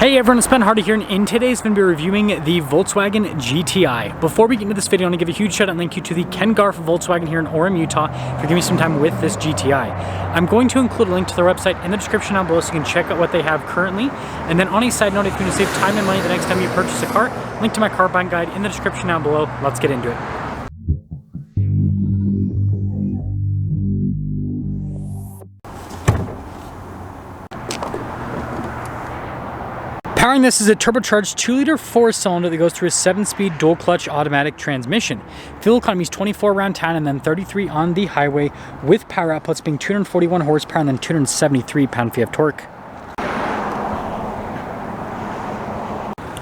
Hey everyone, it's Ben Hardy here, and in today's going to be reviewing the Volkswagen GTI. Before we get into this video, I want to give a huge shout out and thank you to the Ken Garf Volkswagen here in Orem, Utah for giving me some time with this GTI. I'm going to include a link to their website in the description down below so you can check out what they have currently. And then on a side note, if you want to save time and money the next time you purchase a car, link to my car buying guide in the description down below. Let's get into it. Powering this is a turbocharged 2-liter 4-cylinder that goes through a 7-speed dual-clutch automatic transmission. Fuel economy is 24 around town and then 33 on the highway, with power outputs being 241 horsepower and then 273 pound-feet of torque.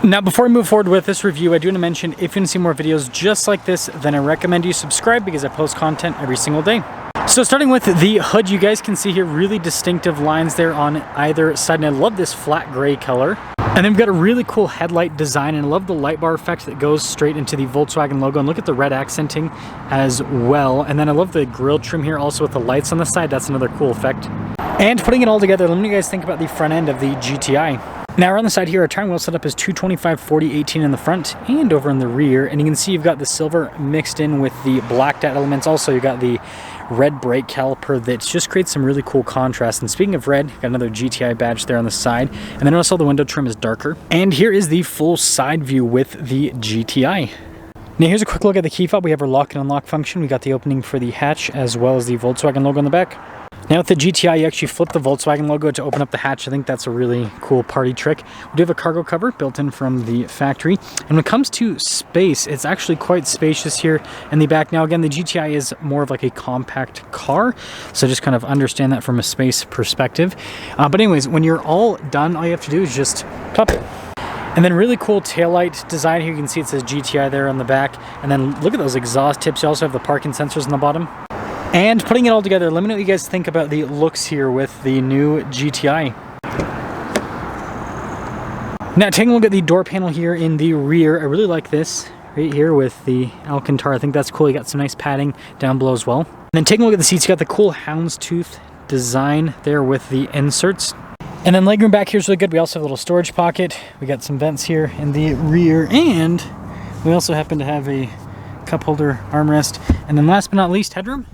Now, before we move forward with this review, I do want to mention if you want to see more videos just like this, then I recommend you subscribe because I post content every single day. So starting with the hood, you guys can see here really distinctive lines there on either side, and I love this flat gray color. And then we've got a really cool headlight design, and I love the light bar effect that goes straight into the Volkswagen logo, and look at the red accenting as well. And then I love the grille trim here also with the lights on the side. That's another cool effect. And putting it all together, let me know what you guys think about the front end of the GTI. Now around the side here, our tire wheel setup is 225 40 18 in the front and over in the rear, and you can see you've got the silver mixed in with the blacked out elements. Also, you've got the red brake caliper that just creates some really cool contrast. And speaking of red, got another GTI badge there on the side, and then also the window trim is darker. And here is the full side view with the GTI. Now here's a quick look at the key fob. We have our lock and unlock function. We got the opening for the hatch as well as the Volkswagen logo on the back. Now with the GTI, you actually flip the Volkswagen logo to open up the hatch. I think that's a really cool party trick. We do have a cargo cover built in from the factory. And when it comes to space, it's actually quite spacious here in the back. Now again, the GTI is more of like a compact car, so just kind of understand that from a space perspective. But anyways, when you're all done, all you have to do is just top it. And then really cool taillight design here. You can see it says GTI there on the back. And then look at those exhaust tips. You also have the parking sensors on the bottom. And putting it all together, let me know what you guys think about the looks here with the new GTI. Now taking a look at the door panel here in the rear, I really like this right here with the Alcantara. I think that's cool. You got some nice padding down below as well. And then taking a look at the seats, you got the cool houndstooth design there with the inserts. And then legroom back here is really good. We also have a little storage pocket. We got some vents here in the rear, and we also happen to have a cup holder armrest. And then last but not least, headroom.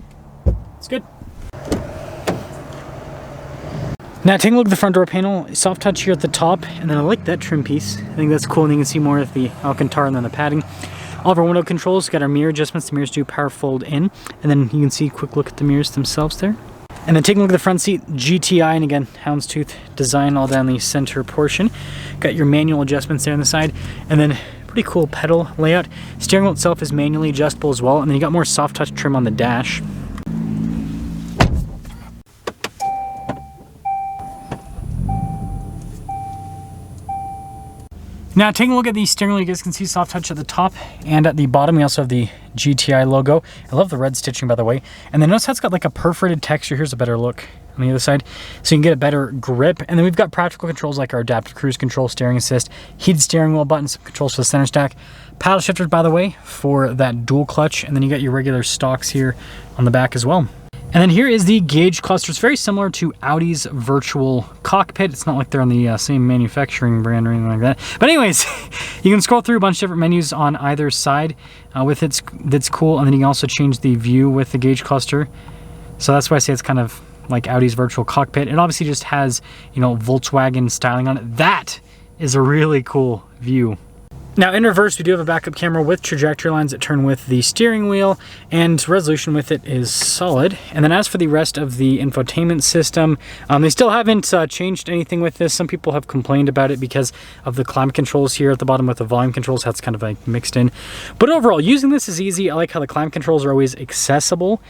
It's good. Now taking a look at the front door panel, soft touch here at the top, and then I like that trim piece. I think that's cool, and you can see more of the Alcantara and then the padding. All of our window controls, got our mirror adjustments. The mirrors do power fold in, and then you can see a quick look at the mirrors themselves there. And then taking a look at the front seat, GTI, and again, houndstooth design all down the center portion. Got your manual adjustments there on the side, and then pretty cool pedal layout. Steering wheel itself is manually adjustable as well, and then you got more soft touch trim on the dash. Now taking a look at the steering wheel, you guys can see soft touch at the top and at the bottom. We also have the GTI logo. I love the red stitching, by the way. And then notice how it's got like a perforated texture. Here's a better look on the other side, so you can get a better grip. And then we've got practical controls like our adaptive cruise control, steering assist, heated steering wheel buttons, controls for the center stack, paddle shifters, by the way, for that dual clutch. And then you got your regular stocks here on the back as well. And then here is the gauge cluster. It's very similar to Audi's virtual cockpit. It's not like they're on the same manufacturing brand or anything like that. But anyways, you can scroll through a bunch of different menus on either side with it. That's cool. And then you can also change the view with the gauge cluster. So that's why I say it's kind of like Audi's virtual cockpit. It obviously just has, you know, Volkswagen styling on it. That is a really cool view. Now in reverse, we do have a backup camera with trajectory lines that turn with the steering wheel, and resolution with it is solid. And then as for the rest of the infotainment system, they still haven't changed anything with this. Some people have complained about it because of the climate controls here at the bottom with the volume controls. That's kind of like mixed in. But overall, using this is easy. I like how the climate controls are always accessible.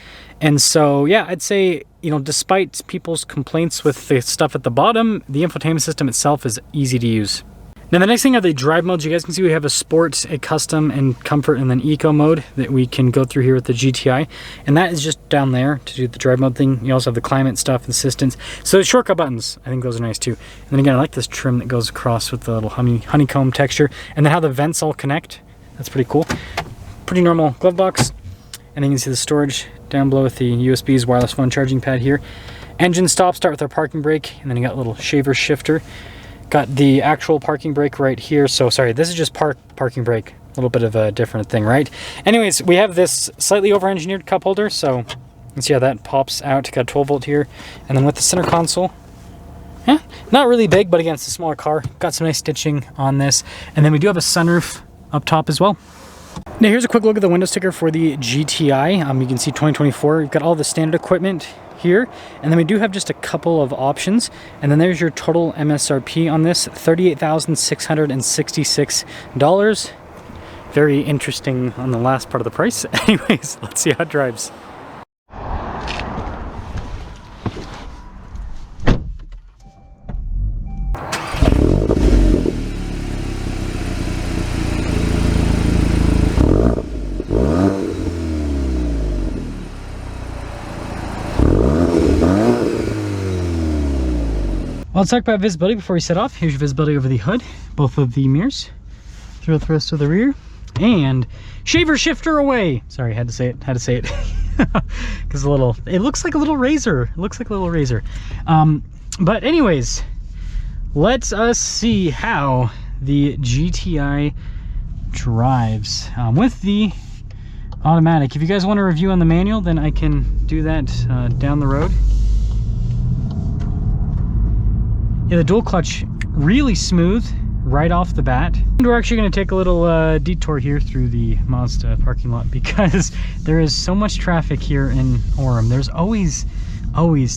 And so, yeah, I'd say, you know, despite people's complaints with the stuff at the bottom, the infotainment system itself is easy to use. Now the next thing are the drive modes. You guys can see we have a sport, a custom, and comfort, and then eco mode that we can go through here with the GTI. And that is just down there to do the drive mode thing. You also have the climate stuff, assistance. So the shortcut buttons, I think those are nice too. And then again, I like this trim that goes across with the little honeycomb texture. And then how the vents all connect. That's pretty cool. Pretty normal glove box. And then you can see the storage down below with the USBs, wireless phone charging pad here. Engine stop start with our parking brake. And then you got a little shaver shifter. Got the actual parking brake right here. So sorry, this is just parking brake. A little bit of a different thing, right? Anyways, we have this slightly over-engineered cup holder, so you can see how that pops out. Got a 12 volt here. And then with the center console, not really big, but again, it's a smaller car. Got some nice stitching on this. And then we do have a sunroof up top as well. Now here's a quick look at the window sticker for the GTI. You can see 2024. You've got all the standard equipment here, and then we do have just a couple of options. And then there's your total MSRP on this, $38,666. Very interesting on the last part of the price. Anyways, let's see how it drives. Well, let's talk about visibility before we set off. Here's your visibility over the hood, both of the mirrors, through the thrust of the rear, and shaver shifter away. Sorry, had to say it, because it looks like a little razor. But anyways, let us see how the GTI drives with the automatic. If you guys want a review on the manual, then I can do that down the road. Yeah, the dual clutch, really smooth right off the bat. And we're actually going to take a little detour here through the Mazda parking lot because there is so much traffic here in Orem. There's always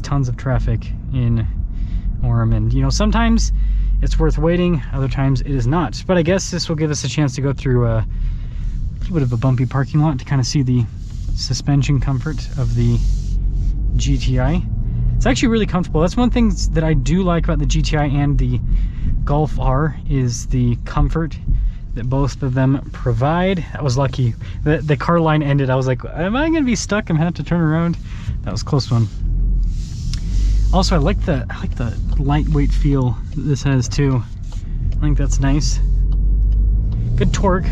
tons of traffic in Orem, and you know, sometimes it's worth waiting, other times it is not. But I guess this will give us a chance to go through a little bit of a bumpy parking lot to kind of see the suspension comfort of the GTI. It's actually really comfortable. That's one thing that I do like about the GTI and the Golf R is the comfort that both of them provide. I was lucky. The car line ended. I was like, am I gonna be stuck? I'm gonna have to turn around. That was a close one. Also, I like the lightweight feel that this has too. I think that's nice. Good torque.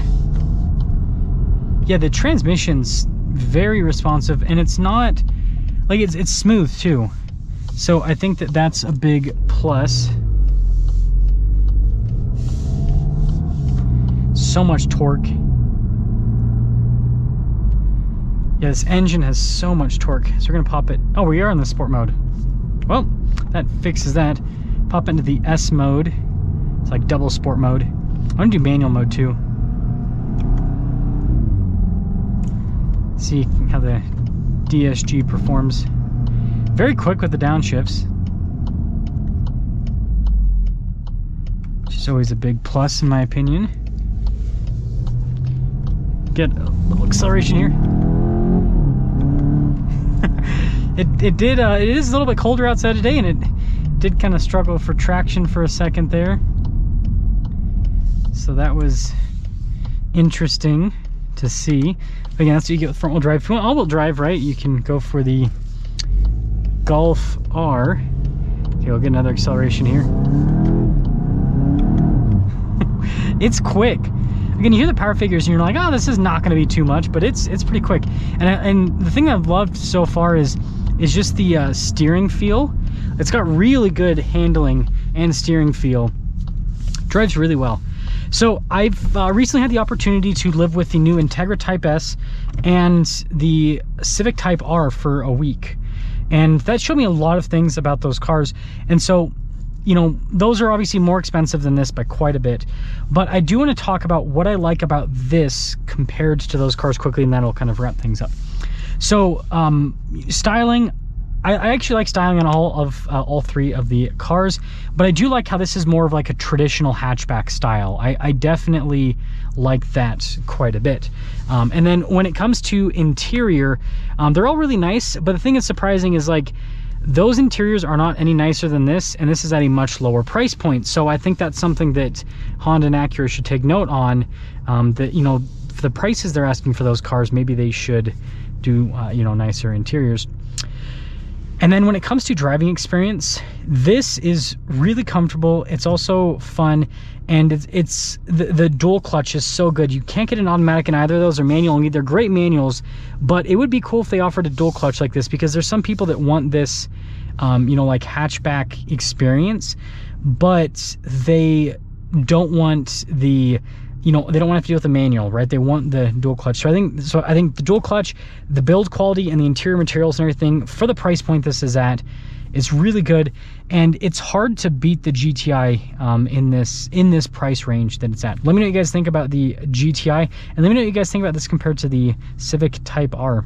Yeah, the transmission's very responsive, and it's not like it's smooth too. So I think that that's a big plus. So much torque. Yeah, this engine has so much torque. So we're gonna pop it. Oh, we are in the sport mode. Well, that fixes that. Pop into the S mode. It's like double sport mode. I'm gonna do manual mode too. See how the DSG performs. Very quick with the downshifts, which is always a big plus in my opinion. Get a little acceleration here. It is a little bit colder outside today, and it did kind of struggle for traction for a second there. So that was interesting to see. But again, that's what you get with front wheel drive. If you want all wheel drive, right, you can go for the Golf R. Okay, we'll get another acceleration here. It's quick. Again, you hear the power figures and you're like, oh, this is not going to be too much, but it's pretty quick. And the thing I've loved so far is just the steering feel. It's got really good handling and steering feel. Drives really well. So I've recently had the opportunity to live with the new Integra Type S and the Civic Type R for a week. And that showed me a lot of things about those cars. And so, you know, those are obviously more expensive than this by quite a bit. But I do want to talk about what I like about this compared to those cars quickly, and that'll kind of wrap things up. So, styling, I actually like styling on all three of the cars, but I do like how this is more of like a traditional hatchback style. I definitely like that quite a bit. And then when it comes to interior, they're all really nice, but the thing that's surprising is like those interiors are not any nicer than this, and this is at a much lower price point. So I think that's something that Honda and Acura should take note on, that, you know, for the prices they're asking for those cars, maybe they should do, you know, nicer interiors. And then when it comes to driving experience, this is really comfortable. It's also fun, and the dual clutch is so good. You can't get an automatic in either of those, or manual only. They're great manuals, but it would be cool if they offered a dual clutch like this, because there's some people that want this, you know, like hatchback experience. but they don't want the, you know, they don't want to have to deal with the manual, right? They want the dual clutch. So I think the dual clutch, the build quality and the interior materials and everything for the price point this is at, it's really good. And it's hard to beat the GTI in this price range that it's at. Let me know what you guys think about the GTI, and let me know what you guys think about this compared to the Civic Type R.